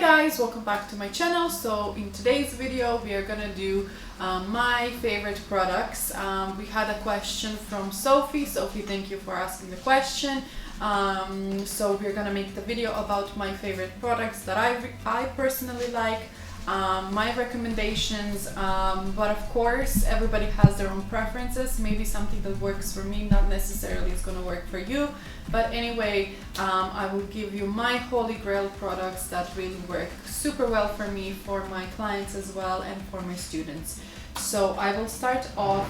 guys, welcome back to my channel. So in today's video we are gonna do my favorite products. We had a question from Sophie. Sophie, thank you for asking the question. So we're gonna make the video about my favorite products that I personally like, my recommendations, but of course everybody has their own preferences. Maybe something that works for me not necessarily is gonna work for you, but anyway, I will give you my holy grail products that really work super well for me, for my clients as well, and for my students. So I will start off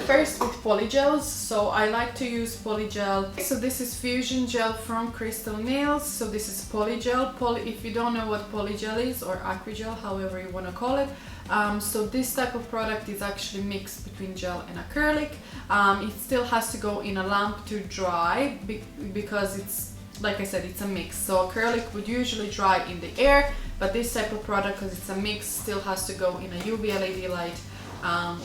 first with polygels. So I like to use polygel. So this is fusion gel from Crystal Nails. So this is polygel. If you don't know what polygel is, or acrygel, however you want to call it, so this type of product is actually mixed between gel and acrylic. It still has to go in a lamp to dry because it's, like I said, it's a mix. So acrylic would usually dry in the air, but this type of product, because it's a mix, still has to go in a UV LED light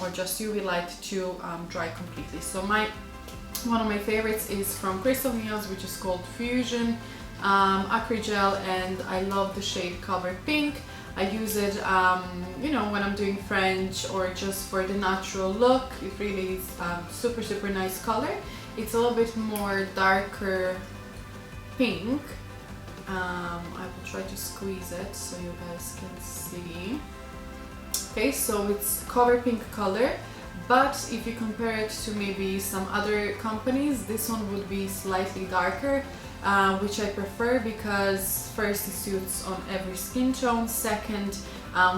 or just UV light to dry completely. So one of my favorites is from Crystal Nails, which is called Fusion Acrygel, and I love the shade Cover Pink. I use it you know, when I'm doing French or just for the natural look. It really is super nice color. It's a little bit more darker pink. I will try to squeeze it so you guys can see. Okay, so it's cover pink color, but if you compare it to maybe some other companies, this one would be slightly darker, which I prefer because first, it suits on every skin tone. Second,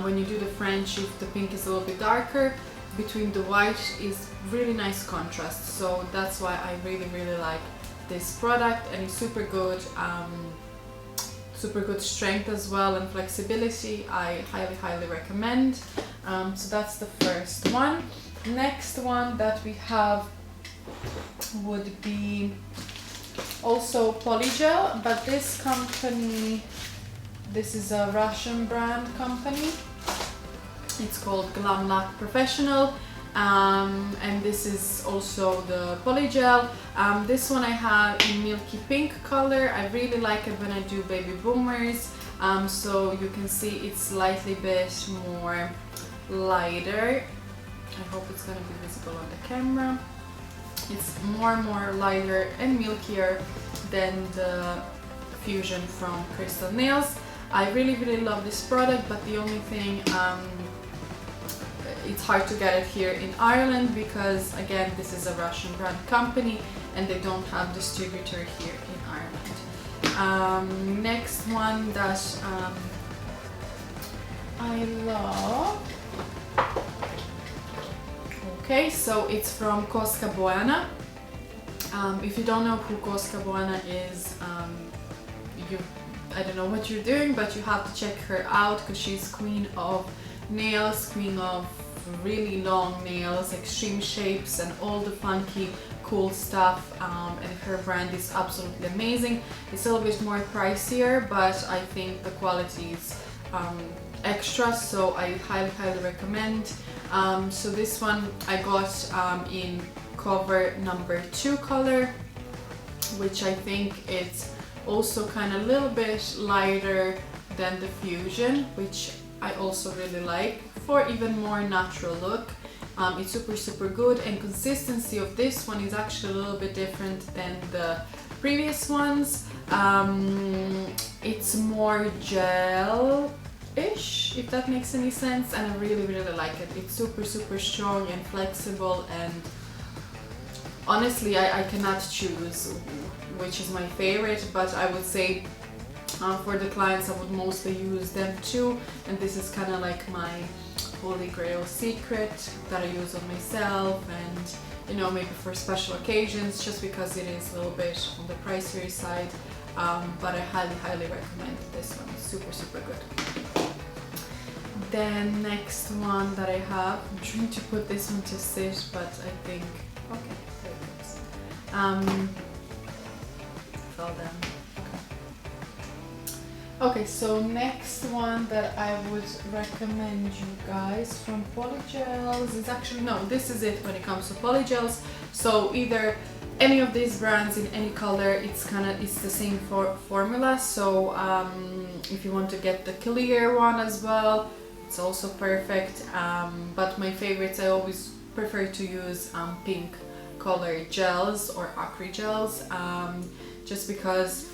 when you do the French, if the pink is a little bit darker, between the white is really nice contrast. So that's why I really like this product, and it's super good. Super good strength as well, and flexibility. I highly recommend. So that's the first one. Next one that we have would be also Polygel, but this company, this is a Russian brand company. It's called Glam Lac Professional. And this is also the polygel. This one I have in milky pink color. I really like it when I do baby boomers. So you can see it's slightly bit more lighter. I hope it's gonna be visible on the camera. It's more lighter and milkier than the Fusion from Crystal Nails. I really love this product, but the only thing, it's hard to get it here in Ireland because, again, this is a Russian brand company and they don't have distributor here in Ireland. Next one that I love. Okay, so it's from Cosca Buena. If you don't know who Cosca Buena is, I don't know what you're doing, but you have to check her out because she's queen of nails, queen of really long nails, extreme shapes, and all the funky cool stuff, and her brand is absolutely amazing. It's a little bit more pricier, but I think the quality is extra, so I highly recommend. So this one I got in cover number 2 color, which I think it's also kind of a little bit lighter than the Fusion, which I also really like for even more natural look. It's super good, and consistency of this one is actually a little bit different than the previous ones. It's more gel-ish, if that makes any sense, and I really like it. It's super strong and flexible, and honestly I cannot choose which is my favorite, but I would say for the clients I would mostly use them too, and this is kind of like my holy grail secret that I use on myself, and you know, maybe for special occasions, just because it is a little bit on the pricier side, but I highly recommend this one. It's super good. Then next one that I have, I'm trying to put this one to sit, but I think, okay, there it goes. Fell down. Okay, so next one that I would recommend you guys from polygels is actually, no, this is it when it comes to polygels. So either any of these brands in any color, it's the same formula. So If you want to get the clear one as well, it's also perfect. But my favorites, I always prefer to use pink color gels or acry gels, just because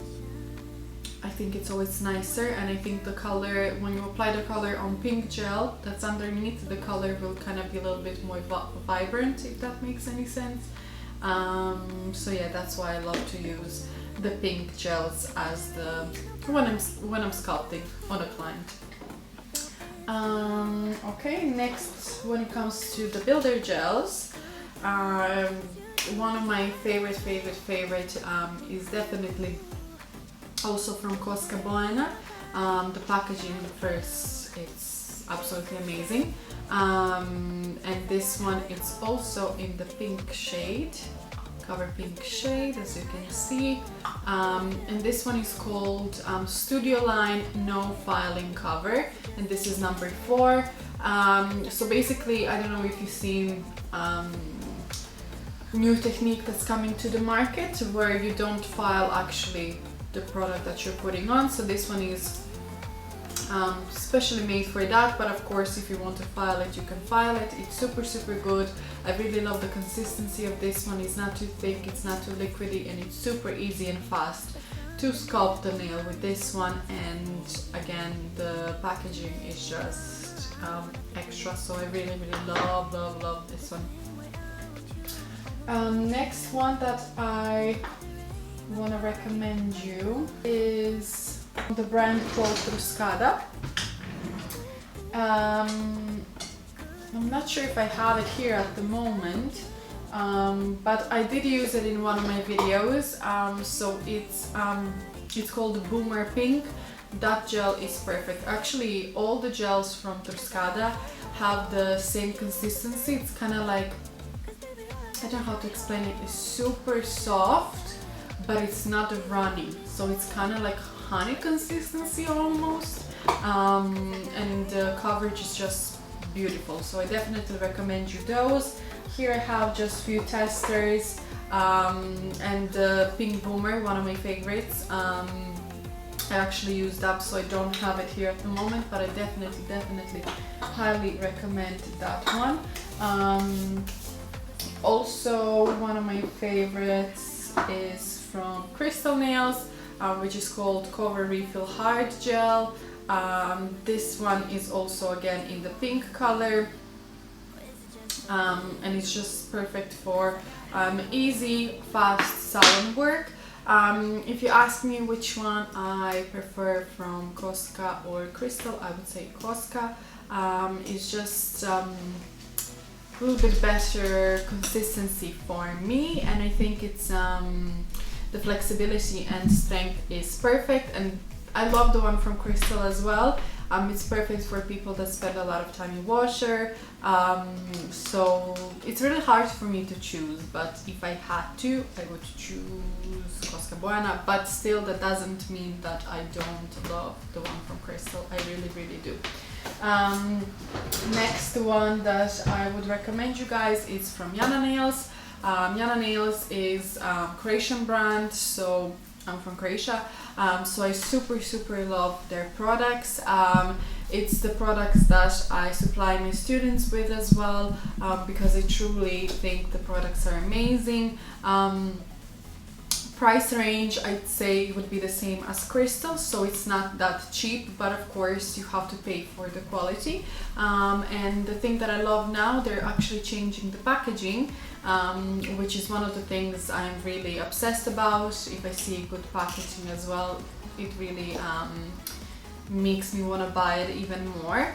I think it's always nicer, and I think the color, when you apply the color on pink gel that's underneath, the color will kind of be a little bit more vibrant, if that makes any sense. So yeah, that's why I love to use the pink gels as the when I'm sculpting on a client. Okay, next, when it comes to the builder gels, one of my favorite is definitely also from Cosca Buena. The packaging first, it's absolutely amazing. And this one, it's also in the pink shade, cover pink shade, as you can see. And this one is called Studio Line No Filing Cover, and this is number 4. So basically, I don't know if you've seen new technique that's coming to the market where you don't file actually the product that you're putting on. So this one is specially made for that, but of course if you want to file it, you can file it. It's super good. I really love the consistency of this one. It's not too thick, it's not too liquidy, and it's super easy and fast to sculpt the nail with this one. And again, the packaging is just extra, so I really love this one. Next one that I want to recommend you is the brand called Truscada. I'm not sure if I have it here at the moment, but I did use it in one of my videos. So it's called Boomer Pink. That gel is perfect. Actually, all the gels from Truscada have the same consistency. It's kind of like, I don't know how to explain it. It's super soft, but it's not runny, so it's kind of like honey consistency almost, and the coverage is just beautiful, so I definitely recommend you those. Here I have just few testers, and the Pink Boomer, one of my favorites. I actually used up, so I don't have it here at the moment, but I definitely highly recommend that one. Also, one of my favorites is from Crystal Nails, which is called Cover Refill Hard Gel. This one is also again in the pink color, and it's just perfect for easy, fast salon work. If you ask me which one I prefer from Cosca or Crystal, I would say Cosca. It's just a little bit better consistency for me, and I think it's the flexibility and strength is perfect, and I love the one from Crystal as well. It's perfect for people that spend a lot of time in washer, so it's really hard for me to choose, but if I had to, I would choose Cosca Buena, but still that doesn't mean that I don't love the one from Crystal. I really do. Next one that I would recommend you guys is from Yana Nails. Yana Nails is a Croatian brand, so I'm from Croatia, so I super love their products. It's the products that I supply my students with as well, because I truly think the products are amazing. Price range, I'd say, would be the same as Crystal, so it's not that cheap, but of course you have to pay for the quality. And the thing that I love now, they're actually changing the packaging, which is one of the things I'm really obsessed about. If I see good packaging as well, it really makes me want to buy it even more.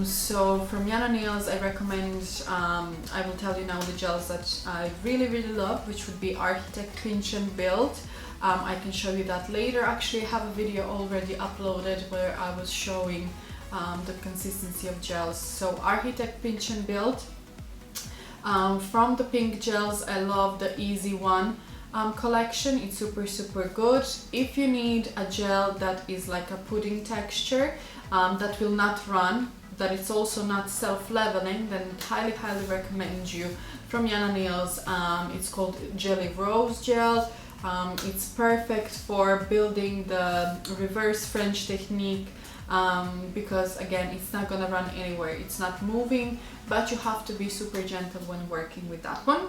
So from Yana Nails, I recommend, I will tell you now the gels that I really love, which would be Architect Pinch and Build. I can show you that later. Actually, I have a video already uploaded where I was showing the consistency of gels. So Architect Pinch and Build. From the pink gels, I love the Easy One collection. It's super good. If you need a gel that is like a pudding texture, that will not run, that it's also not self-leveling, then highly recommend you from Yana Nails. It's called Jelly Rose Gel. It's perfect for building the reverse French technique, because again, it's not gonna run anywhere, it's not moving, but you have to be super gentle when working with that one.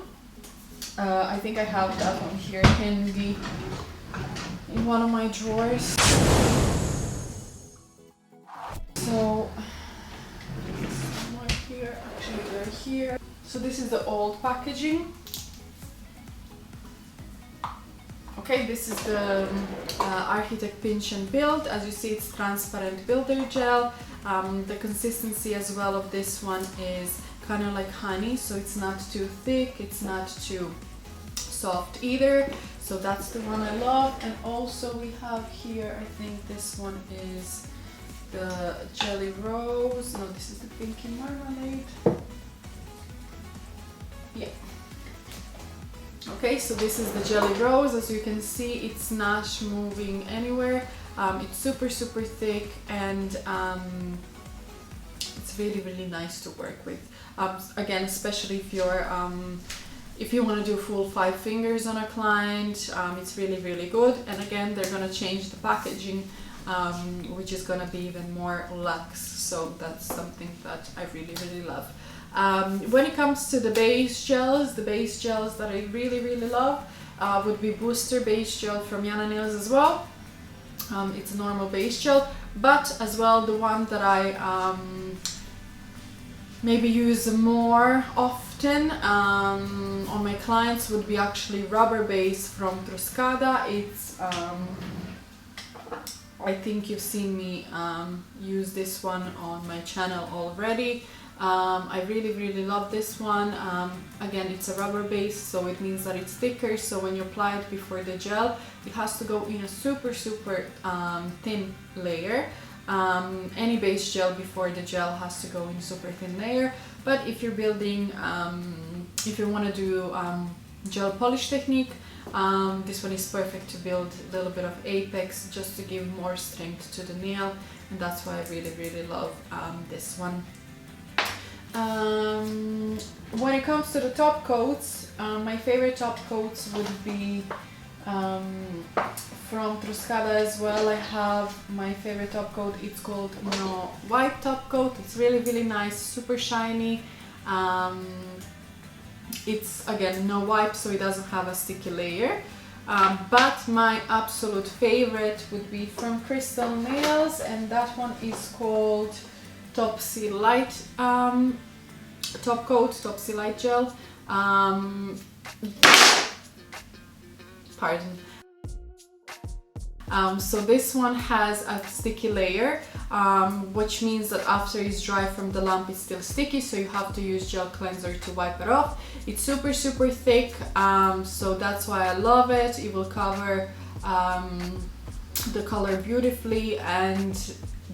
I think I have that one here handy in one of my drawers. So somewhere here, actually they're here. So this is the old packaging. Okay, this is the Architect Pinch and Build. As you see, it's transparent builder gel. The consistency as well of this one is kind of like honey, so it's not too thick, it's not too soft either. So that's the one I love. And also we have here, I think this one is the Jelly Rose. No, this is the Pinky Marmalade. Yeah. Okay, so this is the Jelly Rose. As you can see, it's not moving anywhere. It's super thick, and it's really nice to work with. Again, especially if you want to do full 5 fingers on a client, it's really good. And again, they're gonna change the packaging, which is gonna be even more luxe. So that's something that I really love. When it comes to the base gels that I really love would be Booster Base Gel from Yana Nails as well. It's a normal base gel, but as well the one that I maybe use more often on my clients would be actually Rubber Base from Truscada. It's I think you've seen me use this one on my channel already. I really love this one. Again, it's a rubber base, so it means that it's thicker, so when you apply it before the gel, it has to go in a super thin layer. Any base gel before the gel has to go in super thin layer, but if you're building, if you want to do gel polish technique, this one is perfect to build a little bit of apex, just to give more strength to the nail, and that's why I really love this one. When it comes to the top coats, my favorite top coats would be from Truscada as well. I have my favorite top coat. It's called No Wipe top coat. It's really nice, super shiny. It's again no wipe, so it doesn't have a sticky layer. But my absolute favorite would be from Crystal Nails, and that one is called Topsy Light top coat, Topsy Light gel. Pardon. So this one has a sticky layer, which means that after it's dry from the lamp, it's still sticky, so you have to use gel cleanser to wipe it off. It's super thick, so that's why I love it. It will cover the color beautifully, and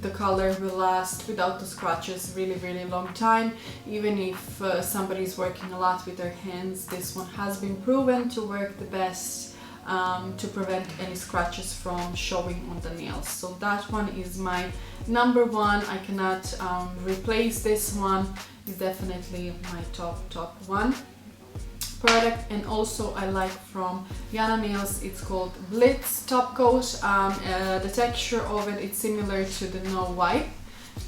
the color will last without the scratches really long time. Even if somebody is working a lot with their hands, this one has been proven to work the best to prevent any scratches from showing on the nails. So that one is my number one. I cannot replace this one. It's definitely my top one product. And also I like from Yana Nails, it's called Blitz top coat. The texture of it is similar to the No Wipe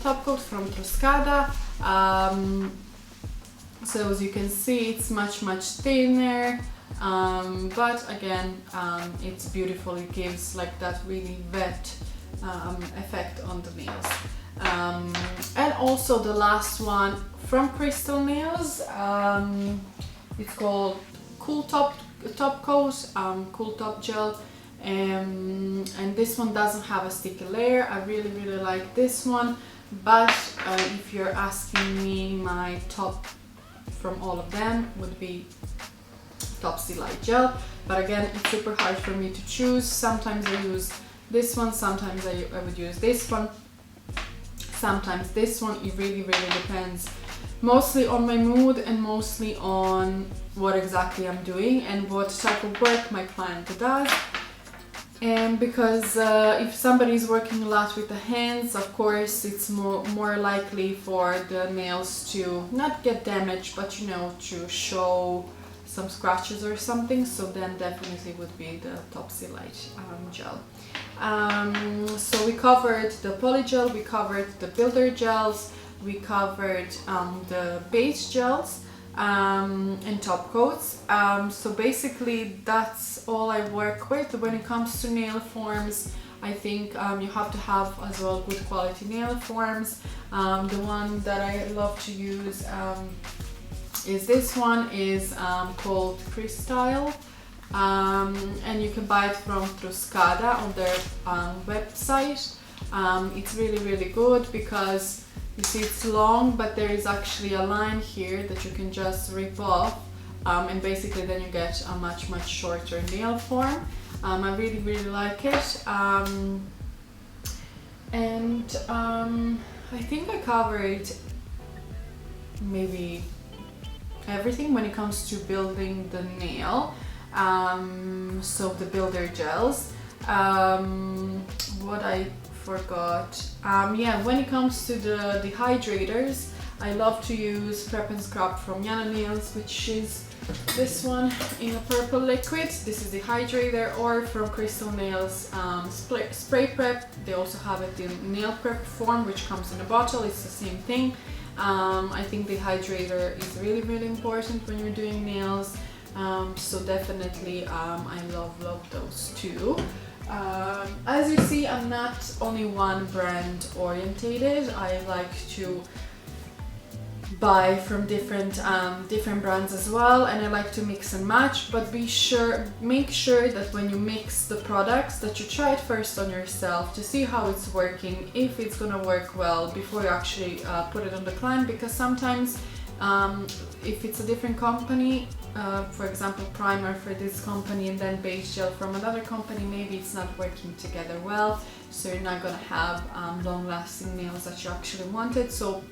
top coat from Truscada. So as you can see, it's much much thinner, but again, it's beautiful. It gives like that really wet effect on the nails. And also the last one from Crystal Nails, it's called Cool Top Coat, Cool Top Gel, and this one doesn't have a sticky layer. I really like this one, but if you're asking me, my top from all of them would be Topsy Light Gel. But again, it's super hard for me to choose. Sometimes I use this one, sometimes I would use this one, sometimes this one. It really depends, mostly on my mood and mostly on what exactly I'm doing and what type of work my client does. And because if somebody is working a lot with the hands, of course it's more likely for the nails to not get damaged, but you know, to show some scratches or something, so then definitely would be the Topsy Light gel. So we covered the Polygel, we covered the builder gels, we covered the base gels and top coats. So basically that's all I work with. When it comes to nail forms, I think you have to have as well good quality nail forms. The one that I love to use is this one, is called Crystyle, and you can buy it through Skada on their website. It's really good because you see it's long, but there is actually a line here that you can just rip off, and basically then you get a much shorter nail form. I really like it, and I think I covered maybe everything when it comes to building the nail. So the builder gels, what I forgot, yeah, when it comes to the hydrators, I love to use Prep and Scrub from Yana Nails, which is this one in a purple liquid. This is the hydrator, or from Crystal Nails spray prep. They also have it in nail prep form, which comes in a bottle. It's the same thing. I think the hydrator is really important when you're doing nails, so definitely I love those two. As you see, I'm not only one brand orientated. I like to buy from different brands as well, and I like to mix and match, but make sure that when you mix the products that you try it first on yourself to see how it's working, if it's gonna work well before you actually put it on the client, because sometimes if it's a different company, for example primer for this company and then base gel from another company, maybe it's not working together well, so you're not gonna have long-lasting nails that you actually wanted. So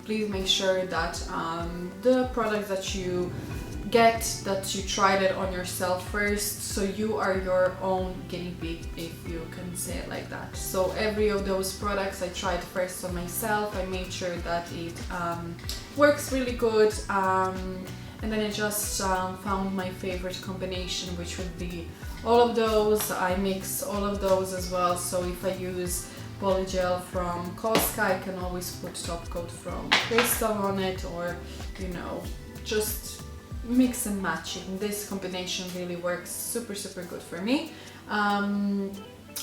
please make sure that the products that you get, that you tried it on yourself first, so you are your own guinea pig, if you can say it like that. So every of those products I tried first on myself. I made sure that it works really good, and then I just found my favorite combination, which would be all of those. I mix all of those as well, so if I use Polygel from Costco, I can always put top coat from Crystal on it, or you know, just mix and match it. This combination really works super good for me.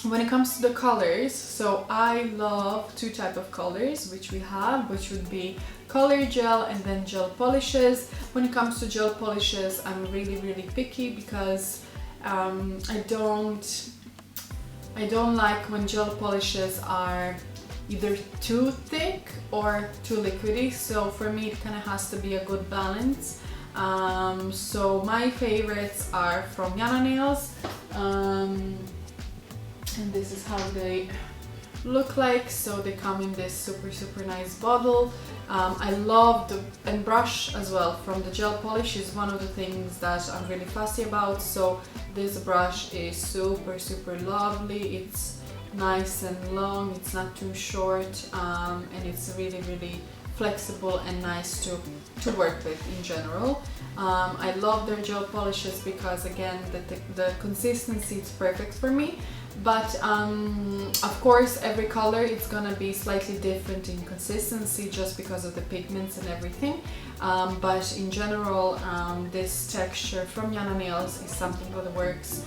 When it comes to the colors, so I love two types of colors which we have, which would be color gel and then gel polishes. When it comes to gel polishes, I'm really picky because I don't like when gel polishes are either too thick or too liquidy, so for me it kind of has to be a good balance. So my favorites are from Yana Nails, and this is how they look like. So they come in this super nice bottle. I love the brush as well from the gel polish is one of the things that I'm really fussy about. So this brush is super lovely. It's nice and long, it's not too short, and it's really flexible and nice to work with in general. I love their gel polishes because again the consistency is perfect for me, but of course every color it's gonna be slightly different in consistency just because of the pigments and everything, but in general this texture from Yana Nails is something that works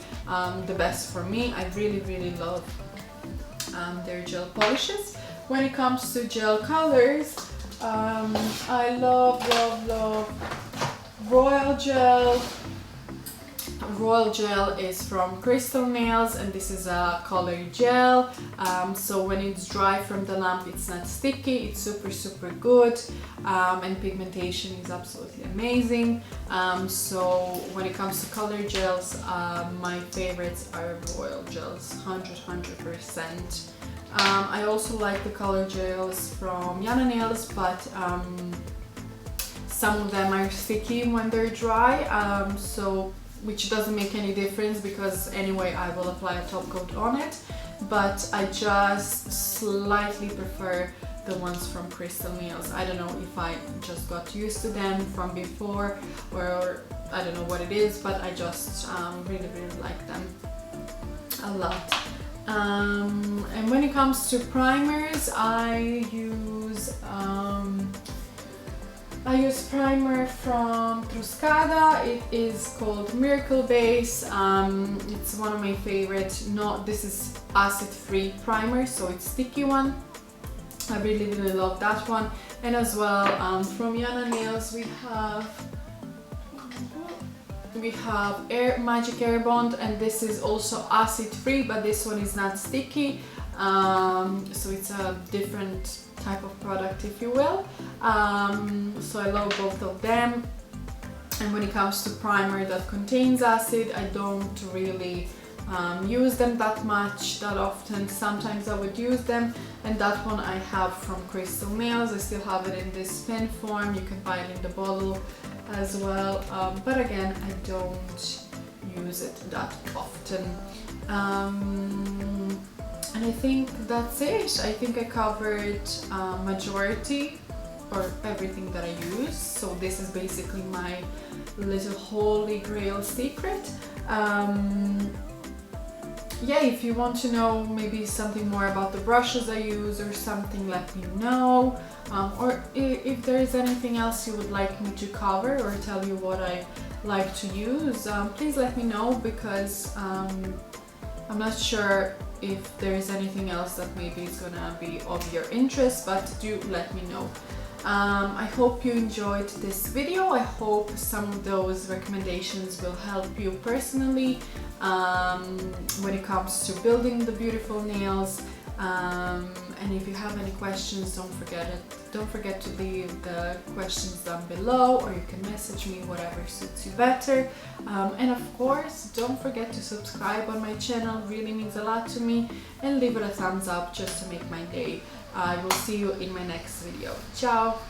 the best for me. I really love their gel polishes. When it comes to gel colors, I love Royal Gel. Royal Gel is from Crystal Nails, and this is a color gel. So when it's dry from the lamp, it's not sticky, it's super good, and pigmentation is absolutely amazing. So when it comes to color gels, my favorites are Royal Gels, 100%. I also like the color gels from Yana Nails, but some of them are sticky when they're dry, which doesn't make any difference because anyway I will apply a top coat on it, but I just slightly prefer the ones from Crystal Nails. I don't know if I just got used to them from before, or I don't know what it is, but I just really like them a lot. And when it comes to primers, I use primer from Truskada. It is called Miracle Base. It's one of my favorite. This is acid-free primer, so it's sticky one. I really love that one. And as well, from Yana Nails, we have Magic Air Bond, and this is also acid-free, but this one is not sticky. So it's a different type of product, if you will. So I love both of them. And when it comes to primer that contains acid, I don't really use them that often. Sometimes I would use them, and that one I have from Crystal Nails. I still have it in this pen form. You can buy it in the bottle as well, but again, I don't use it that often. And I think that's it. I think I covered majority or everything that I use. So this is basically my little holy grail secret. Yeah, if you want to know maybe something more about the brushes I use or something, let me know. Or if there is anything else you would like me to cover or tell you what I like to use, please let me know, because I'm not sure if there is anything else that maybe is gonna be of your interest, but do let me know. I hope you enjoyed this video. I hope some of those recommendations will help you personally when it comes to building the beautiful nails. And if you have any questions, don't forget to leave the questions down below, or you can message me, whatever suits you better. And of course, don't forget to subscribe on my channel, really means a lot to me, and leave it a thumbs up just to make my day. I will see you in my next video. Ciao!